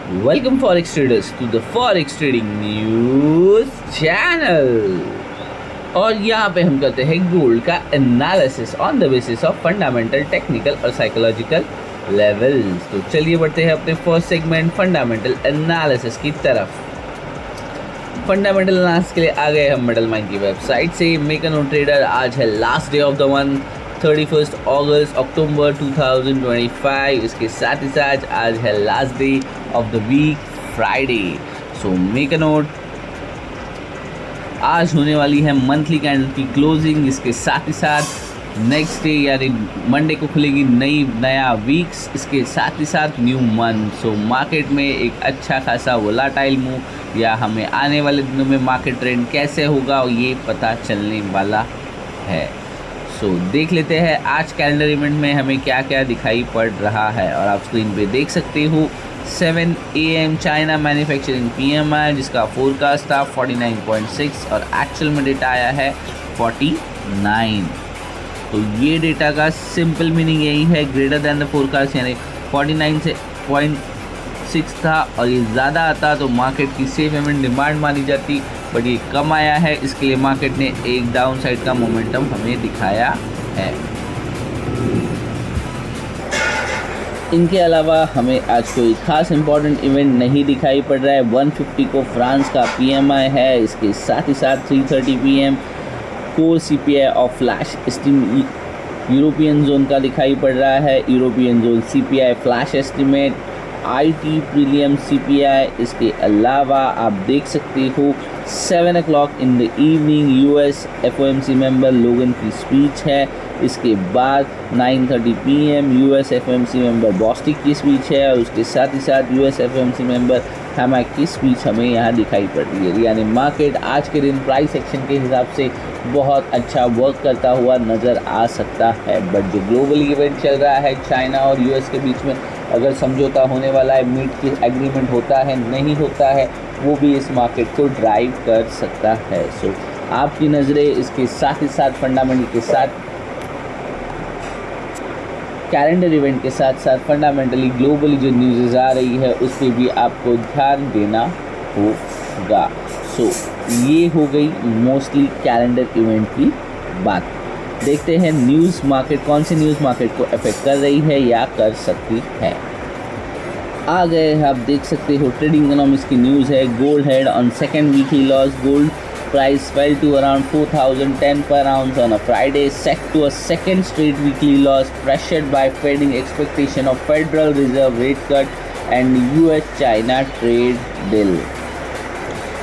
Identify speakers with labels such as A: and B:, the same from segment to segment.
A: Welcome Forex traders to the Forex Trading News Channel। और यहाँ पे हम करते हैं गोल्ड का analysis on the basis of fundamental, technical और साइकोलॉजिकल लेवल्स। तो चलिए बढ़ते हैं अपने फर्स्ट सेगमेंट फंडामेंटल एनालिसिस की तरफ। फंडामेंटल एनालिसिस के लिए आ गए हम मेटल माइन की वेबसाइट से। मेक अ नोट ट्रेडर, आज है last day of the month 31 अगस्त अक्टूबर 2025। इसके साथ ही साथ आज है last day of the week Friday. So make a note, आज होने वाली है मंथली कैंडल की क्लोजिंग। इसके साथ ही साथ नेक्स्ट डे यानी मंडे को खुलेगी नया वीक्स। इसके साथ ही साथ न्यू मंथ। सो मार्केट में एक अच्छा खासा वोलाटाइल मूव या हमें आने वाले दिनों में मार्केट ट्रेंड कैसे होगा ये पता चलने वाला है। सो देख लेते हैं आज कैलेंडर इवेंट में हमें क्या क्या दिखाई पड़ रहा है। और आप स्क्रीन पे देख सकते हो 7 AM चाइना मैन्युफैक्चरिंग PMI जिसका फोरकास्ट था 49.6 और एक्चुअल में डेटा आया है 49। तो ये डेटा का सिंपल मीनिंग यही है, ग्रेटर देन द फोरकास्ट, यानी 49 से 0.6 था और ये ज़्यादा आता तो मार्केट की सेफ पेमेंट डिमांड मानी जाती, बट ये कम आया है, इसके लिए मार्केट ने एक डाउन साइड का मोमेंटम हमें दिखाया है। इनके अलावा हमें आज कोई खास इंपॉर्टेंट इवेंट नहीं दिखाई पड़ रहा है। 150 को फ्रांस का PMI है। इसके साथ ही साथ 3:30 PM कोर CPI और फ्लैश एस्टिम यूरोपियन जोन का दिखाई पड़ रहा है। European zone CPI flash estimate, IT prelim CPI। इसके अलावा आप देख सकते हो 7 o'clock in the evening US FOMC member लोगन की स्पीच है। इसके बाद 9:30 PM US FOMC member Bostic की स्पीच है और उसके साथ ही साथ US FOMC मेंबर हैमैक की स्पीच हमें यहाँ दिखाई पड़ रही है। यानी मार्केट आज के दिन प्राइस एक्शन के हिसाब से बहुत अच्छा वर्क करता हुआ नज़र आ सकता है। बट जो ग्लोबली इवेंट चल रहा है चाइना और US के बीच में, अगर समझौता होने वाला है, मीट की एग्रीमेंट होता है नहीं होता है, वो भी इस मार्केट को ड्राइव कर सकता है। सो आपकी नज़रें इसके साथ ही साथ फंडामेंटल के साथ, कैलेंडर इवेंट के साथ साथ फंडामेंटली ग्लोबली जो न्यूज़ आ रही है उस पर भी आपको ध्यान देना होगा। सो ये हो गई मोस्टली कैलेंडर इवेंट की बात। देखते हैं न्यूज़ मार्केट कौन सी न्यूज़ मार्केट को अफेक्ट कर रही है या कर सकती है। आ गए आप देख सकते हो ट्रेडिंग इकोनॉमिक्स की न्यूज़ है। Gold head on second weekly loss, gold price fell to around 4,010 per ounce on a Friday, set to a second straight weekly loss, pressured by fading expectation of Federal Reserve rate cut and US-China trade deal।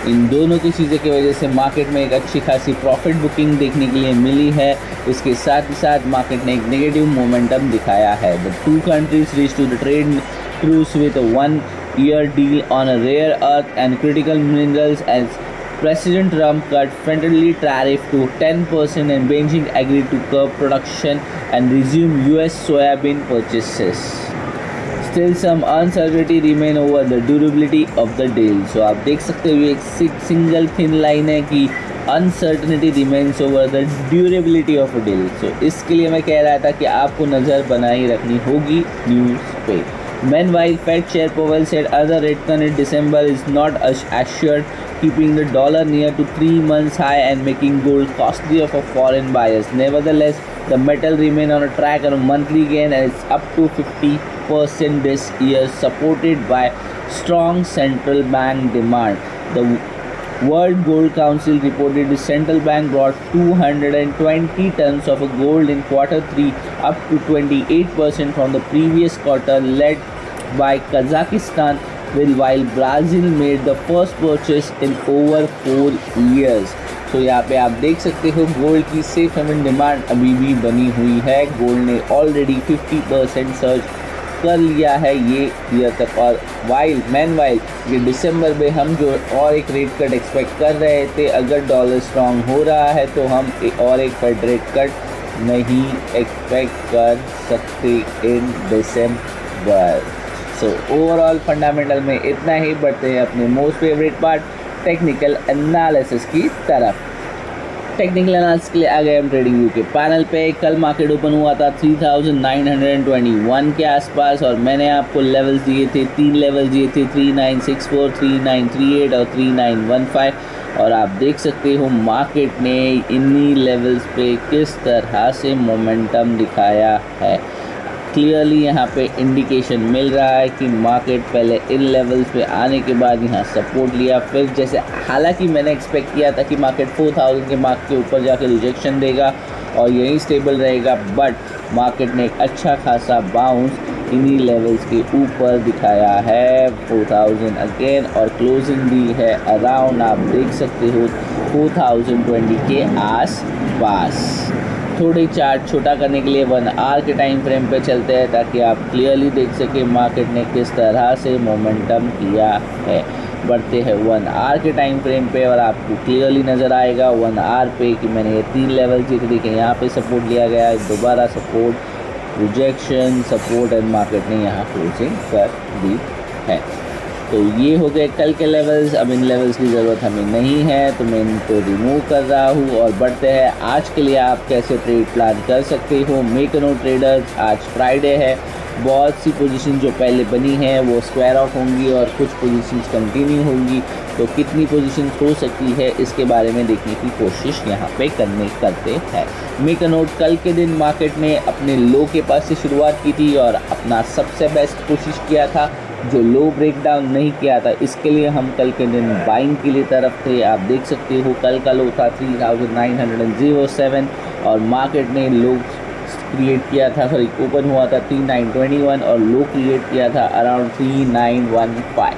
A: इन दोनों की चीज़ों की वजह से market में एक अच्छी खासी प्रॉफिट बुकिंग देखने के लिए मिली है। इसके साथ ही साथ मार्केट ने एक नेगेटिव मोमेंटम दिखाया है। The two countries reach to the trade truce with a 1-year deal on a rare earth and critical minerals as President Trump cut federal tariff to 10% and Beijing agreed to curb production and resume US soybean purchases. Still some uncertainty remain over the durability of the deal. So आप देख सकते हो एक single thin line है कि uncertainty remains over the durability of a deal. So इसके लिए मैं कह रहा था कि आपको नज़र बनाई रखनी होगी न्यूज़ पे। Meanwhile, Fed Chair Powell said other rate cut in December is not assured, keeping the dollar near to 3-month high and making gold costlier for foreign buyers. Nevertheless, the metal remain on a track on a monthly gain and it's up to 50% this year, supported by strong central bank demand. The World Gold Council reported the central bank brought 220 tons of gold in Q3, up to 28% from the previous quarter, led by Kazakhstan, while Brazil made the first purchase in over 4 years. तो यहाँ पे आप देख सकते हो gold की safe haven demand अभी भी बनी हुई है। गोल्ड ने ऑलरेडी 50% सर्च कर लिया है ये ईयर तक। और मैनवाइल ये दिसंबर में हम जो और एक रेट कट एक्सपेक्ट कर रहे थे, अगर डॉलर स्ट्रांग हो रहा है तो हम और एक फेड रेट कट नहीं एक्सपेक्ट कर सकते इन दिसंबर। सो ओवरऑल फंडामेंटल में इतना ही। बढ़ते हैं अपने most favourite part technical analysis की तरफ। टेक्निकल एनालिसिस के लिए आ गए हम ट्रेडिंग व्यू के पैनल पे। कल मार्केट ओपन हुआ था 3921 के आसपास और मैंने आपको लेवल्स दिए थे, 3 लेवल्स दिए थे, 3964, 3938 और 3915। और आप देख सकते हो मार्केट ने इन्हीं लेवल्स पे किस तरह से मोमेंटम दिखाया है। क्लियरली यहाँ पे इंडिकेशन मिल रहा है कि मार्केट पहले इन लेवल्स पे आने के बाद यहाँ सपोर्ट लिया, फिर जैसे हालांकि मैंने एक्सपेक्ट किया था कि मार्केट 4000 के मार्क के ऊपर जाके रिजेक्शन देगा और यहीं स्टेबल रहेगा, बट मार्केट ने एक अच्छा खासा बाउंस इन्हीं लेवल्स के ऊपर दिखाया है 4000 अगेन, और क्लोजिंग दी है अराउंड आप देख सकते हो 4020 के आस पास। थोड़ी चार्ट छोटा करने के लिए 1 आवर के टाइम फ्रेम पे चलते हैं ताकि आप क्लियरली देख सकें मार्केट ने किस तरह से मोमेंटम किया है। बढ़ते हैं 1 आवर के टाइम फ्रेम पे और आपको क्लियरली नज़र आएगा 1 आवर पे कि मैंने ये 3 लेवल जीते। देखें यहाँ पे सपोर्ट लिया गया है, दोबारा support, rejection, support and market ने यहाँ क्लोजिंग कर दी है। तो ये हो गए कल के लेवल्स। अब इन लेवल्स की ज़रूरत हमें नहीं है तो मैं इनको रिमूव कर रहा हूँ और बढ़ते हैं आज के लिए आप कैसे ट्रेड प्लान कर सकते हो। मेक नो ट्रेडर्स, आज फ्राइडे है, बहुत सी पोजीशन जो पहले बनी हैं वो स्क्वायर ऑफ होंगी और कुछ पोजीशंस कंटिन्यू होंगी, तो कितनी पोजीशंस हो सकती है इसके बारे में देखने की कोशिश यहाँ पे करते हैं। मेक नोट, कल के दिन मार्केट ने अपने लो के पास से शुरुआत की थी और अपना सबसे बेस्ट कोशिश किया था, जो लो ब्रेक डाउन नहीं किया था इसके लिए हम कल के दिन बाइंग के लिए तरफ थे। आप देख सकते हो कल का लो था 3907 और मार्केट ने लो क्रिएट किया था, सॉरी ओपन हुआ था 3921 और लो क्रिएट किया था अराउंड 3915।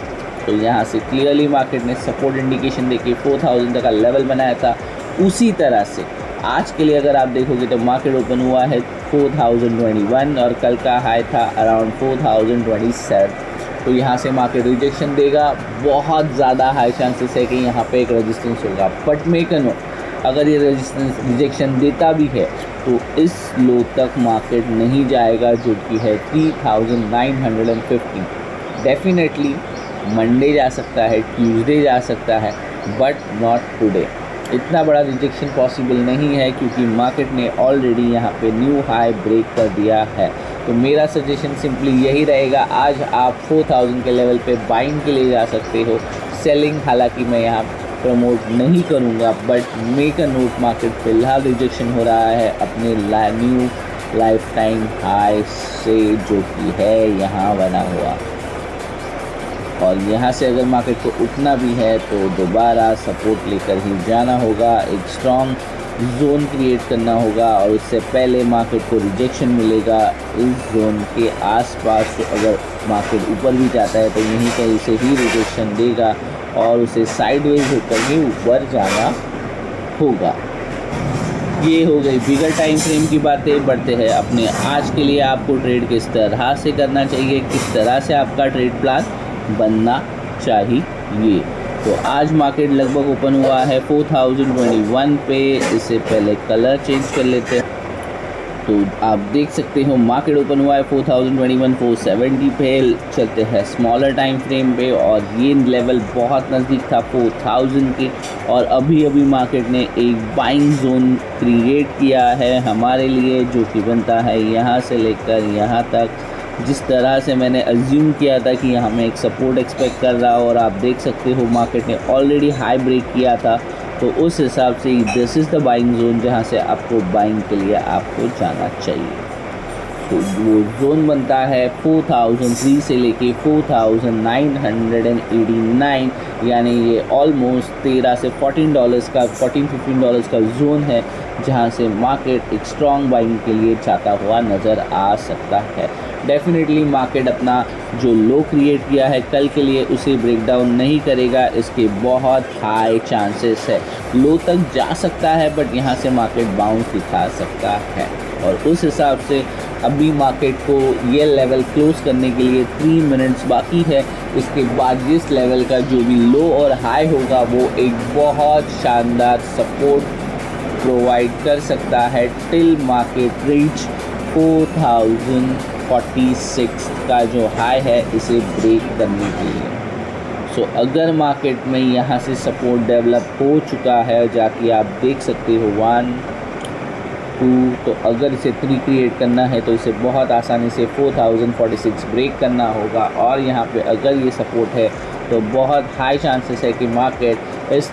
A: तो यहाँ से क्लियरली मार्केट ने सपोर्ट इंडिकेशन देके 4000 तक का लेवल बनाया था। उसी तरह से आज के लिए अगर आप देखोगे तो मार्केट ओपन हुआ है 4021 और कल का हाई था अराउंड 4027। तो यहाँ से मार्केट रिजेक्शन देगा, बहुत ज़्यादा हाई चांसेस है कि यहाँ पे एक रेजिस्टेंस होगा, बट मेक अ नोट अगर ये रेजिस्टेंस रिजेक्शन देता भी है तो इस लो तक मार्केट नहीं जाएगा जो कि है 3950। डेफिनेटली मंडे जा सकता है, ट्यूसडे जा सकता है, बट नॉट टुडे। इतना बड़ा रिजेक्शन पॉसिबल नहीं है क्योंकि मार्केट ने ऑलरेडी यहाँ पे न्यू हाई ब्रेक कर दिया है। तो मेरा सजेशन सिंपली यही रहेगा, आज आप 4000 के लेवल पे बाइंग के लिए जा सकते हो। सेलिंग हालांकि मैं यहाँ प्रमोट नहीं करूँगा, but make a note market फिलहाल रिजेक्शन हो रहा है अपने न्यू लाइफ टाइम हाई से जो कि है यहाँ बना हुआ, और यहाँ से अगर मार्केट को उठना भी है तो दोबारा सपोर्ट लेकर ही जाना होगा, एक स्ट्रॉन्ग जोन क्रिएट करना होगा और उससे पहले मार्केट को रिजेक्शन मिलेगा इस जोन के आसपास। तो अगर मार्केट ऊपर भी जाता है तो यहीं कहीं से ही रिजेक्शन देगा और उसे साइडवेज होकर ही ऊपर जाना होगा। ये हो गई बिगर टाइम फ्रेम की बातें। बढ़ते हैं अपने आज के लिए आपको ट्रेड किस तरह से करना चाहिए, किस तरह से आपका ट्रेड प्लान बनना चाहिए। तो आज मार्केट लगभग ओपन हुआ है 4021 पे। इससे पहले कलर चेंज कर लेते हैं तो आप देख सकते हो मार्केट ओपन हुआ है 4021 470 पे। चलते हैं स्मॉलर टाइम फ्रेम पे और ये लेवल बहुत नज़दीक था 4000 के, और अभी मार्केट ने एक बाइंग जोन क्रिएट किया है हमारे लिए जो कि बनता है यहाँ से लेकर यहाँ तक। जिस तरह से मैंने अज्यूम किया था कि यहाँ मैं एक सपोर्ट एक्सपेक्ट कर रहा हूँ और आप देख सकते हो मार्केट ने ऑलरेडी हाई ब्रेक किया था, तो उस हिसाब से this is the buying zone जहाँ से आपको बाइंग के लिए आपको जाना चाहिए। तो वो जोन बनता है 4003 से लेके 4989, यानी ये ऑलमोस्ट 13 से $14 का $14-15 का जोन है जहाँ से मार्केट एक स्ट्रॉन्ग बाइंग के लिए जाता हुआ नज़र आ सकता है। डेफिनेटली मार्केट अपना जो लो क्रिएट किया है कल के लिए उसे ब्रेक डाउन नहीं करेगा, इसके बहुत हाई चांसेस है। लो तक जा सकता है बट यहाँ से मार्केट बाउंस दिखा सकता है, और उस हिसाब से अभी मार्केट को ये लेवल क्लोज करने के लिए 3 मिनट्स बाकी है। इसके बाद जिस लेवल का जो भी लो और हाई होगा वो एक बहुत शानदार सपोर्ट प्रोवाइड कर सकता है टिल मार्केट रीच 4046 का जो हाई है इसे ब्रेक करने के लिए। सो अगर मार्केट में यहाँ से सपोर्ट डेवलप हो चुका है, जाके आप देख सकते हो 1 2, तो अगर इसे 3 क्रिएट करना है तो इसे बहुत आसानी से 4046 ब्रेक करना होगा। और यहाँ पे अगर ये सपोर्ट है तो बहुत हाई चांसेस है कि मार्केट इस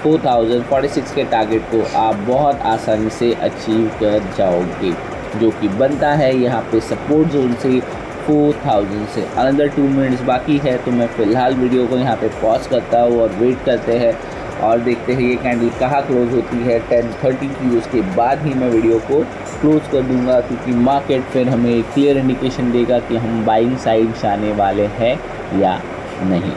A: 4046 के टारगेट को आप बहुत आसानी से अचीव कर जाओगे, जो कि बनता है यहाँ पे सपोर्ट जोन से 4000 से। अनदर 2 मिनट्स बाकी है, तो मैं फ़िलहाल वीडियो को यहाँ पे पॉज करता हूँ और वेट करते हैं और देखते हैं ये कैंडल कहाँ क्लोज होती है 10:30 की। उसके बाद ही मैं वीडियो को क्लोज़ कर दूंगा, क्योंकि मार्केट फिर हमें क्लियर इंडिकेशन देगा कि हम बाइंग साइड जाने वाले हैं या नहीं।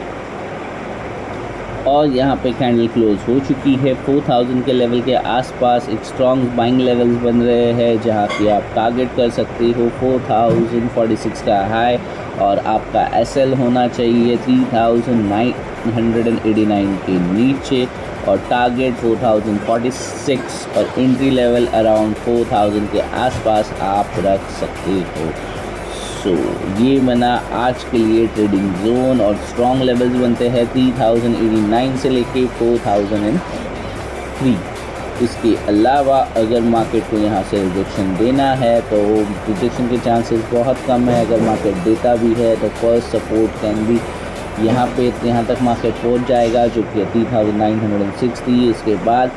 A: और यहाँ पे कैंडल क्लोज हो चुकी है 4000 के लेवल के आसपास। एक स्ट्रॉन्ग बाइंग लेवल्स बन रहे हैं, जहाँ कि आप टारगेट कर सकते हो 4046 का हाई, और आपका एसएल होना चाहिए 3989 के नीचे, और टारगेट 4046 और एंट्री लेवल अराउंड 4000 के आसपास आप रख सकते हो। सो ये बना आज के लिए ट्रेडिंग जोन, और स्ट्रॉन्ग लेवल्स बनते हैं 3089 से लेके 4003। इसके अलावा अगर मार्केट को यहाँ से रिजेक्शन देना है तो रिजेक्शन के चांसेस बहुत कम है। अगर मार्केट देता भी है तो फर्स्ट सपोर्ट कैन भी यहाँ तक मार्केट पहुँच जाएगा, जो कि 3906 थी। इसके बाद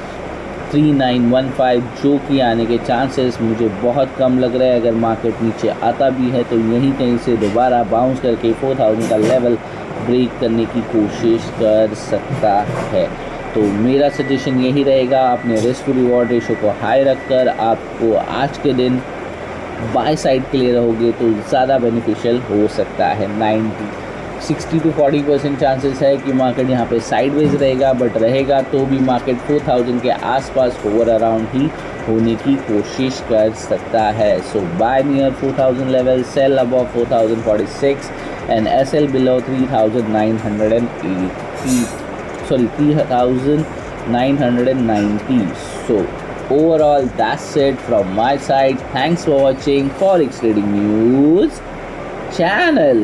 A: 3915 जो कि आने के चांसेस मुझे बहुत कम लग रहा है। अगर मार्केट नीचे आता भी है तो यहीं कहीं से दोबारा बाउंस करके 4000 का लेवल ब्रेक करने की कोशिश कर सकता है। तो मेरा सजेशन यही रहेगा, अपने रिस्क टू रिवॉर्ड रेशो को हाई रखकर आपको आज के दिन बाय साइड के लिए रहोगे तो ज़्यादा बेनिफिशियल हो सकता है। 60 to 40% चांसेस है कि मार्केट यहाँ पे साइडवेज रहेगा, बट रहेगा तो भी मार्केट 4000 के आसपास होवर अराउंड ही होने की कोशिश कर सकता है। So by near 4000 level, sell above 4046 and SL below 3990। So overall that's it from my side. Thanks for watching Forex Trading News channel.